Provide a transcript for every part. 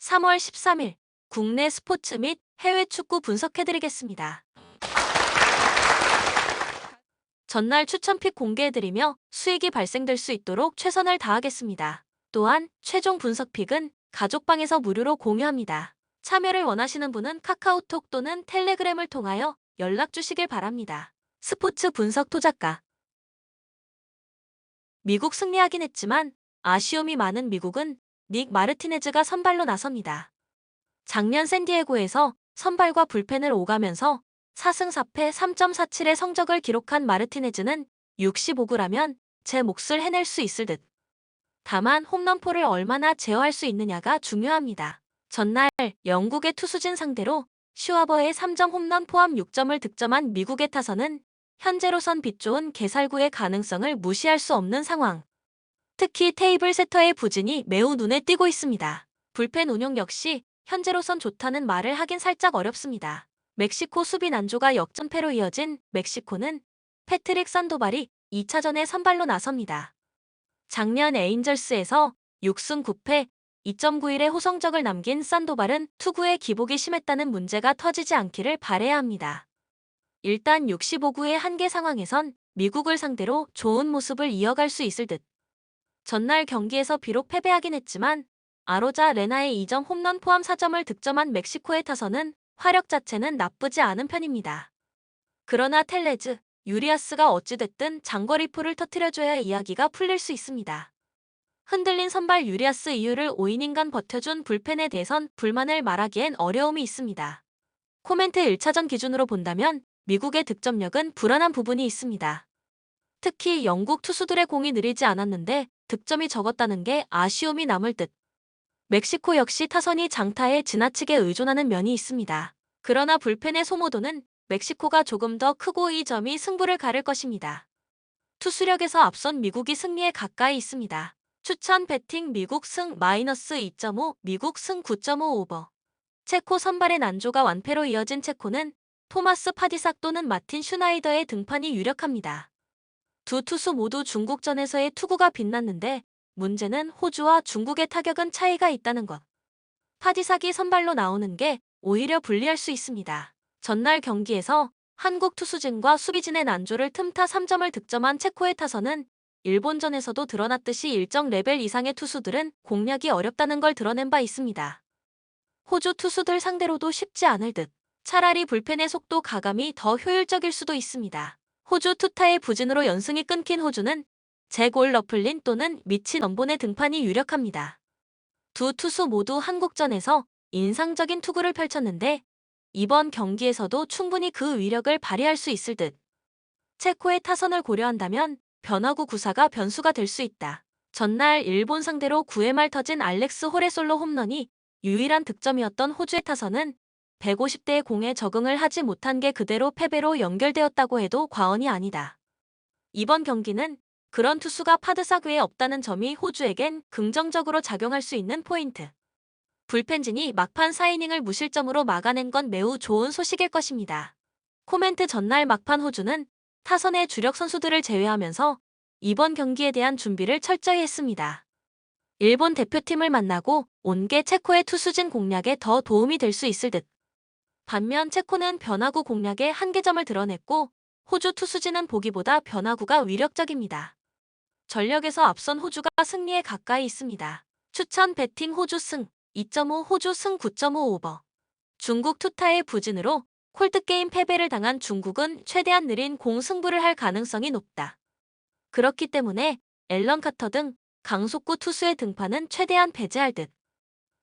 3월 13일 국내 스포츠 및 해외 축구 분석해드리겠습니다. 전날 추천픽 공개해드리며 수익이 발생될 수 있도록 최선을 다하겠습니다. 또한 최종 분석픽은 가족방에서 무료로 공유합니다. 참여를 원하시는 분은 카카오톡 또는 텔레그램을 통하여 연락 주시길 바랍니다. 스포츠 분석 토작가. 미국 승리하긴 했지만 아쉬움이 많은 미국은 닉 마르티네즈가 선발로 나섭니다. 작년 샌디에고에서 선발과 불펜을 오가면서 4승 4패 3.47의 성적을 기록한 마르티네즈는 65구라면 제 몫을 해낼 수 있을 듯. 다만 홈런포를 얼마나 제어할 수 있느냐가 중요합니다. 전날 영국의 투수진 상대로 슈와버의 3점 홈런 포함 6점을 득점한 미국의 타선은 현재로선 빛 좋은 개살구의 가능성을 무시할 수 없는 상황. 특히 테이블 세터의 부진이 매우 눈에 띄고 있습니다. 불펜 운용 역시 현재로선 좋다는 말을 하긴 살짝 어렵습니다. 멕시코 수비 난조가 역전패로 이어진 멕시코는 패트릭 산도발이 2차전에 선발로 나섭니다. 작년 에인절스에서 6승 9패 2.91의 호성적을 남긴 산도발은 투구에 기복이 심했다는 문제가 터지지 않기를 바라야 합니다. 일단 65구의 한계 상황에선 미국을 상대로 좋은 모습을 이어갈 수 있을 듯. 전날 경기에서 비록 패배하긴 했지만 아로자 레나의 2점 홈런 포함 4점을 득점한 멕시코의 타선은 화력 자체는 나쁘지 않은 편입니다. 그러나 텔레즈, 유리아스가 어찌됐든 장거리포를 터뜨려줘야 이야기가 풀릴 수 있습니다. 흔들린 선발 유리아스 이유를 5이닝간 버텨준 불펜에 대해선 불만을 말하기엔 어려움이 있습니다. 코멘트 1차전 기준으로 본다면 미국의 득점력은 불안한 부분이 있습니다. 특히 영국 투수들의 공이 느리지 않았는데 득점이 적었다는 게 아쉬움이 남을 듯. 멕시코 역시 타선이 장타에 지나치게 의존하는 면이 있습니다. 그러나 불펜의 소모도는 멕시코가 조금 더 크고 이 점이 승부를 가를 것입니다. 투수력에서 앞선 미국이 승리에 가까이 있습니다. 추천 배팅 미국 승 -2.5 미국 승 9.5 오버. 체코 선발의 난조가 완패로 이어진 체코는 토마스 파디삭 또는 마틴 슈나이더의 등판이 유력합니다. 두 투수 모두 중국전에서의 투구가 빛났는데 문제는 호주와 중국의 타격은 차이가 있다는 것. 파디삭이 선발로 나오는 게 오히려 불리할 수 있습니다. 전날 경기에서 한국 투수진과 수비진의 난조를 틈타 3점을 득점한 체코의 타선은 일본전에서도 드러났듯이 일정 레벨 이상의 투수들은 공략이 어렵다는 걸 드러낸 바 있습니다. 호주 투수들 상대로도 쉽지 않을 듯. 차라리 불펜의 속도 가감이 더 효율적일 수도 있습니다. 호주 투타의 부진으로 연승이 끊긴 호주는 잭 올 러플린 또는 미치 넘본의 등판이 유력합니다. 두 투수 모두 한국전에서 인상적인 투구를 펼쳤는데 이번 경기에서도 충분히 그 위력을 발휘할 수 있을 듯. 체코의 타선을 고려한다면 변화구 구사가 변수가 될 수 있다. 전날 일본 상대로 9회 말 터진 알렉스 홀의 솔로 홈런이 유일한 득점이었던 호주의 타선은 150대의 공에 적응을 하지 못한 게 그대로 패배로 연결되었다고 해도 과언이 아니다. 이번 경기는 그런 투수가 파드삭 외에 없다는 점이 호주에겐 긍정적으로 작용할 수 있는 포인트. 불펜진이 막판 4이닝을 무실점으로 막아낸 건 매우 좋은 소식일 것입니다. 코멘트 전날 막판 호주는 타선의 주력 선수들을 제외하면서 이번 경기에 대한 준비를 철저히 했습니다. 일본 대표팀을 만나고 온 게 체코의 투수진 공략에 더 도움이 될 수 있을 듯. 반면 체코는 변화구 공략에 한계점을 드러냈고 호주 투수진은 보기보다 변화구가 위력적입니다. 전력에서 앞선 호주가 승리에 가까이 있습니다. 추천 배팅 호주 승 2.5 호주 승 9.5 오버. 중국 투타의 부진으로 콜드게임 패배를 당한 중국은 최대한 느린 공 승부를 할 가능성이 높다. 그렇기 때문에 앨런 카터 등 강속구 투수의 등판은 최대한 배제할 듯.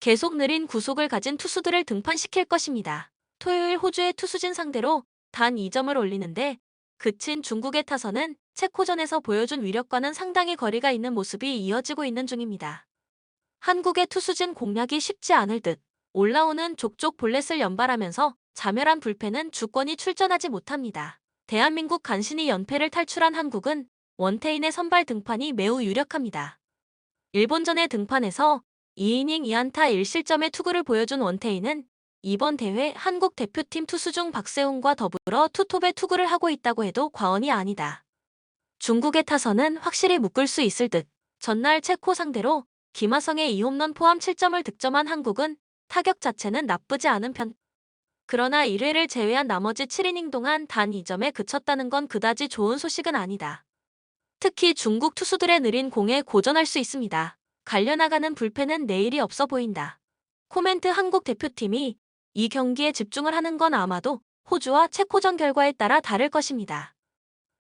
계속 느린 구속을 가진 투수들을 등판시킬 것입니다. 토요일 호주의 투수진 상대로 단 2점을 올리는데 그친 중국의 타선은 체코전에서 보여준 위력과는 상당히 거리가 있는 모습이 이어지고 있는 중입니다. 한국의 투수진 공략이 쉽지 않을 듯. 올라오는 족족 볼넷을 연발하면서 자멸한 불펜은 주권이 출전하지 못합니다. 대한민국 간신히 연패를 탈출한 한국은 원태인의 선발 등판이 매우 유력합니다. 일본전의 등판에서 2이닝 2안타 1실점의 투구를 보여준 원태인은 이번 대회 한국 대표팀 투수 중 박세웅과 더불어 투톱의 투구를 하고 있다고 해도 과언이 아니다. 중국의 타선은 확실히 묶을 수 있을 듯. 전날 체코 상대로 김하성의 2홈런 포함 7점을 득점한 한국은 타격 자체는 나쁘지 않은 편. 그러나 1회를 제외한 나머지 7이닝 동안 단 2점에 그쳤다는 건 그다지 좋은 소식은 아니다. 특히 중국 투수들의 느린 공에 고전할 수 있습니다. 갈려나가는 불펜은 내일이 없어 보인다. 코멘트 한국 대표팀이 이 경기에 집중을 하는 건 아마도 호주와 체코전 결과에 따라 다를 것입니다.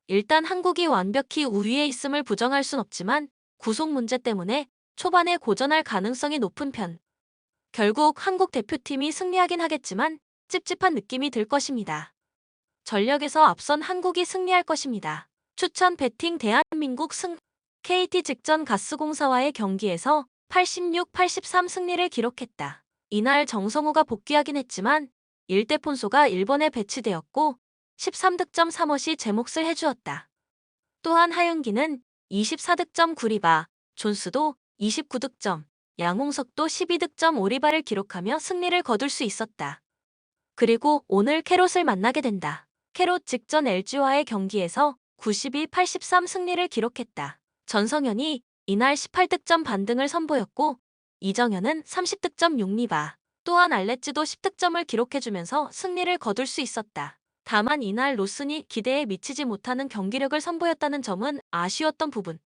일단 한국이 완벽히 우위에 있음을 부정할 순 없지만 구속 문제 때문에 초반에 고전할 가능성이 높은 편. 결국 한국 대표팀이 승리하긴 하겠지만 찝찝한 느낌이 들 것입니다. 전력에서 앞선 한국이 승리할 것입니다. 추천 배팅 대한민국 KT 직전 가스공사와의 경기에서 86-83 승리를 기록했다. 이날 정성우가 복귀하긴 했지만 1대 폰소가 1번에 배치되었고 13득점 3어시 제 몫을 해주었다. 또한 하윤기는 24득점 9리바, 존스도 29득점, 양홍석도 12득점 5리바를 기록하며 승리를 거둘 수 있었다. 그리고 오늘 캐롯을 만나게 된다. 캐롯 직전 LG와의 경기에서 92-83 승리를 기록했다. 전성현이 이날 18득점 반등을 선보였고 이정현은 30득점 6리바, 또한 알레찌도 10득점을 기록해주면서 승리를 거둘 수 있었다. 다만 이날 로슨이 기대에 미치지 못하는 경기력을 선보였다는 점은 아쉬웠던 부분.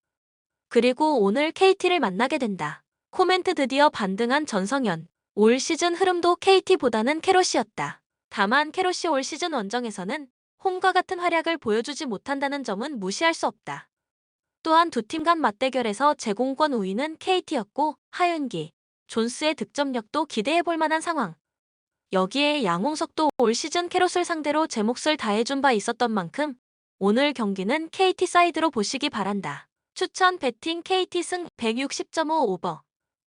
그리고 오늘 KT를 만나게 된다. 코멘트 드디어 반등한 전성현. 올 시즌 흐름도 KT보다는 캐롯이었다. 다만 캐롯이 올 시즌 원정에서는 홈과 같은 활약을 보여주지 못한다는 점은 무시할 수 없다. 또한 두 팀 간 맞대결에서 제공권 우위는 KT였고 하윤기, 존스의 득점력도 기대해볼 만한 상황. 여기에 양홍석도 올 시즌 캐롯을 상대로 제 몫을 다해준 바 있었던 만큼 오늘 경기는 KT 사이드로 보시기 바란다. 추천 배팅 KT 승 160.5 오버.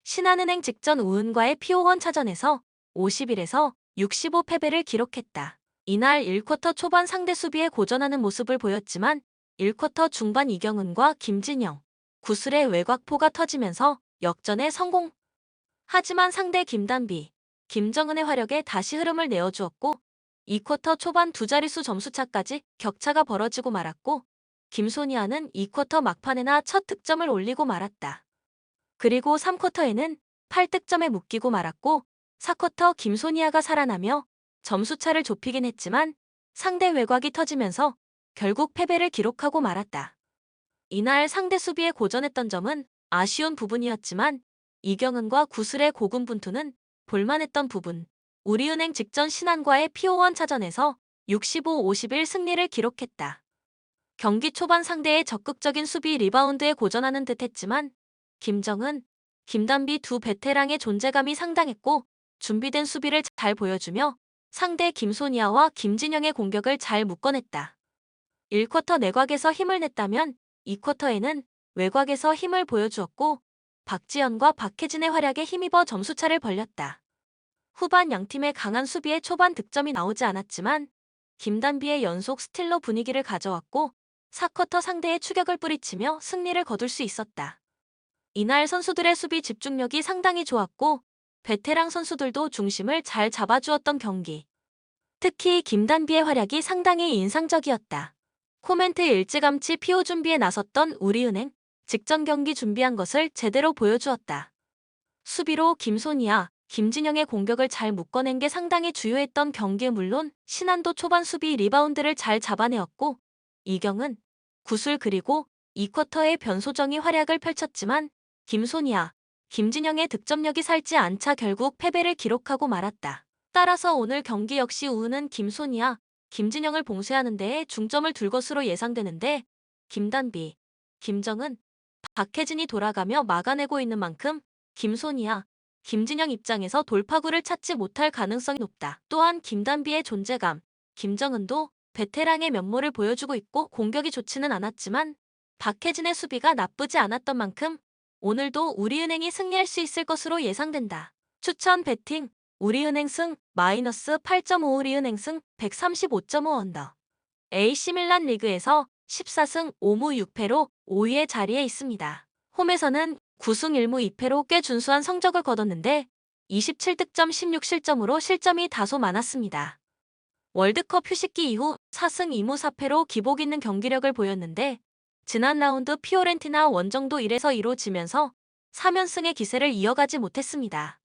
신한은행 직전 우은과의 피오원 차전에서 51에서 65 패배를 기록했다. 이날 1쿼터 초반 상대 수비에 고전하는 모습을 보였지만 1쿼터 중반 이경은과 김진영, 구슬의 외곽포가 터지면서 역전에 성공. 하지만 상대 김단비, 김정은의 화력에 다시 흐름을 내어주었고 2쿼터 초반 두 자릿수 점수차까지 격차가 벌어지고 말았고 김소니아는 2쿼터 막판에나 첫 득점을 올리고 말았다. 그리고 3쿼터에는 8득점에 묶이고 말았고 4쿼터 김소니아가 살아나며 점수차를 좁히긴 했지만 상대 외곽이 터지면서 결국 패배를 기록하고 말았다. 이날 상대 수비에 고전했던 점은 아쉬운 부분이었지만 이경은과 구슬의 고군분투는 볼만했던 부분. 우리은행 직전 신한과의 피오원 차전에서 65-51 승리를 기록했다. 경기 초반 상대의 적극적인 수비 리바운드에 고전하는 듯 했지만 김정은, 김단비 두 베테랑의 존재감이 상당했고 준비된 수비를 잘 보여주며 상대 김소니아와 김진영의 공격을 잘 묶어냈다. 1쿼터 내곽에서 힘을 냈다면 2쿼터에는 외곽에서 힘을 보여주었고 박지현과 박혜진의 활약에 힘입어 점수차를 벌렸다. 후반 양팀의 강한 수비에 초반 득점이 나오지 않았지만 김단비의 연속 스틸로 분위기를 가져왔고 4쿼터 상대의 추격을 뿌리치며 승리를 거둘 수 있었다. 이날 선수들의 수비 집중력이 상당히 좋았고 베테랑 선수들도 중심을 잘 잡아주었던 경기. 특히 김단비의 활약이 상당히 인상적이었다. 코멘트 일찌감치 피오 준비에 나섰던 우리은행, 직전 경기 준비한 것을 제대로 보여주었다. 수비로 김소니아, 김진영의 공격을 잘 묶어낸 게 상당히 주요했던 경기에 물론 신한도 초반 수비 리바운드를 잘 잡아내었고 이경은, 구슬 그리고 2쿼터의 변소정이 활약을 펼쳤지만 김소니아, 김진영의 득점력이 살지 않자 결국 패배를 기록하고 말았다. 따라서 오늘 경기 역시 우은은 김소니아, 김진영을 봉쇄하는 데에 중점을 둘 것으로 예상되는데 김단비, 김정은, 박혜진이 돌아가며 막아내고 있는 만큼 김소니아, 김진영 입장에서 돌파구를 찾지 못할 가능성이 높다. 또한 김단비의 존재감, 김정은도 베테랑의 면모를 보여주고 있고 공격이 좋지는 않았지만 박혜진의 수비가 나쁘지 않았던 만큼 오늘도 우리은행이 승리할 수 있을 것으로 예상된다. 추천 배팅 우리은행 승 -8.5 우리은행 승 135.5 언더. AC밀란 리그에서 14승 5무 6패로 5위의 자리에 있습니다. 홈에서는 9승 1무 2패로 꽤 준수한 성적을 거뒀는데 27득점 16실점으로 실점이 다소 많았습니다. 월드컵 휴식기 이후 4승 2무 4패로 기복 있는 경기력을 보였는데 지난 라운드 피오렌티나 원정도 1에서 2로 지면서 3연승의 기세를 이어가지 못했습니다.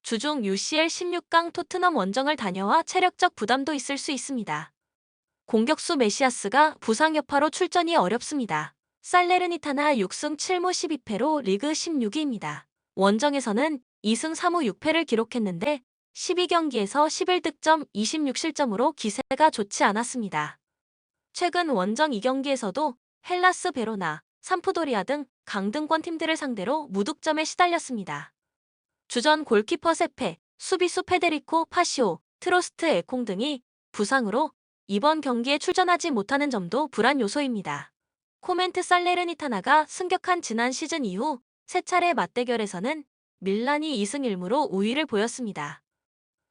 주중 UCL 16강 토트넘 원정을 다녀와 체력적 부담도 있을 수 있습니다. 공격수 메시아스가 부상 여파로 출전이 어렵습니다. 살레르니타나 6승 7무 12패로 리그 16위입니다. 원정에서는 2승 3무 6패를 기록했는데 12경기에서 11득점 26실점으로 기세가 좋지 않았습니다. 최근 원정 2경기에서도 헬라스 베로나, 삼프도리아 등 강등권 팀들을 상대로 무득점에 시달렸습니다. 주전 골키퍼 세페, 수비수 페데리코 파시오, 트로스트 에콩 등이 부상으로 이번 경기에 출전하지 못하는 점도 불안 요소입니다. 코멘트 살레르니타나가 승격한 지난 시즌 이후 세 차례 맞대결에서는 밀란이 2승 1무로 우위를 보였습니다.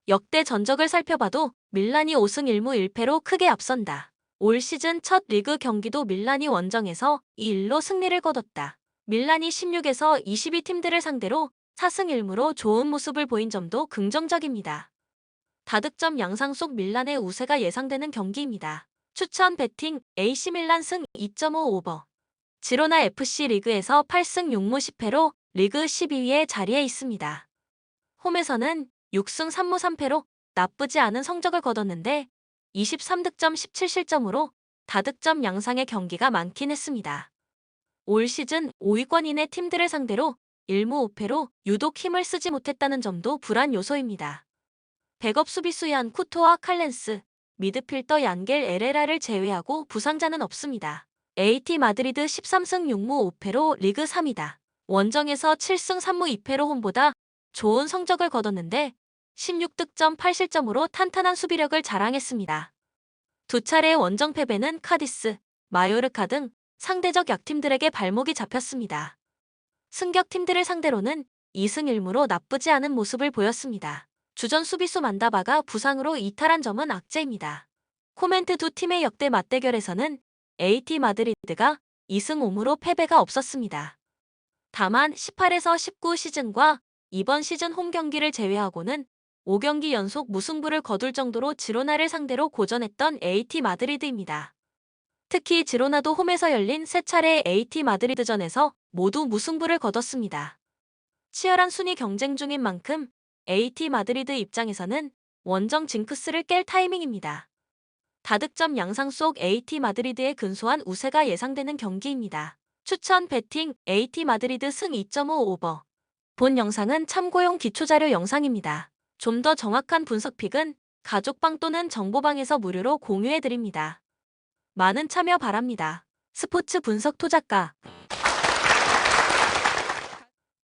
역대 전적을 살펴봐도 밀란이 5승 1무 1패로 크게 앞선다. 올 시즌 첫 리그 경기도 밀란이 원정에서 2-1로 승리를 거뒀다. 밀란이 16에서 22 팀들을 상대로 4승 1무로 좋은 모습을 보인 점도 긍정적입니다. 다득점 양상 속 밀란의 우세가 예상되는 경기입니다. 추천 배팅 AC 밀란 승 2.5 오버. 지로나 FC 리그에서 8승 6무 10패로 리그 12위에 자리해 있습니다. 홈에서는 6승 3무 3패로 나쁘지 않은 성적을 거뒀는데 23득점 17실점으로 다득점 양상의 경기가 많긴 했습니다. 올 시즌 5위권 이내 팀들을 상대로 1무 5패로 유독 힘을 쓰지 못했다는 점도 불안 요소입니다. 백업 수비수 얀 쿠토와 칼렌스, 미드필더 얀겔 에레라를 제외하고 부상자는 없습니다. AT 마드리드 13승 6무 5패로 리그 3위다. 원정에서 7승 3무 2패로 홈보다 좋은 성적을 거뒀는데 16득점 8실점으로 탄탄한 수비력을 자랑했습니다. 두 차례의 원정 패배는 카디스, 마요르카 등 상대적 약팀들에게 발목이 잡혔습니다. 승격 팀들을 상대로는 2승 1무로 나쁘지 않은 모습을 보였습니다. 주전 수비수 만다바가 부상으로 이탈한 점은 악재입니다. 코멘트 두 팀의 역대 맞대결에서는 AT 마드리드가 2승 5무로 패배가 없었습니다. 다만 18에서 19 시즌과 이번 시즌 홈 경기를 제외하고는 5경기 연속 무승부를 거둘 정도로 지로나를 상대로 고전했던 AT 마드리드입니다. 특히 지로나도 홈에서 열린 세 차례의 AT 마드리드전에서 모두 무승부를 거뒀습니다. 치열한 순위 경쟁 중인 만큼 AT 마드리드 입장에서는 원정 징크스를 깰 타이밍입니다. 다득점 양상 속 AT 마드리드의 근소한 우세가 예상되는 경기입니다. 추천 배팅 AT 마드리드 승 2.5 오버. 본 영상은 참고용 기초자료 영상입니다. 좀 더 정확한 분석 픽은 가족방 또는 정보방에서 무료로 공유해드립니다. 많은 참여 바랍니다. 스포츠 분석 토작가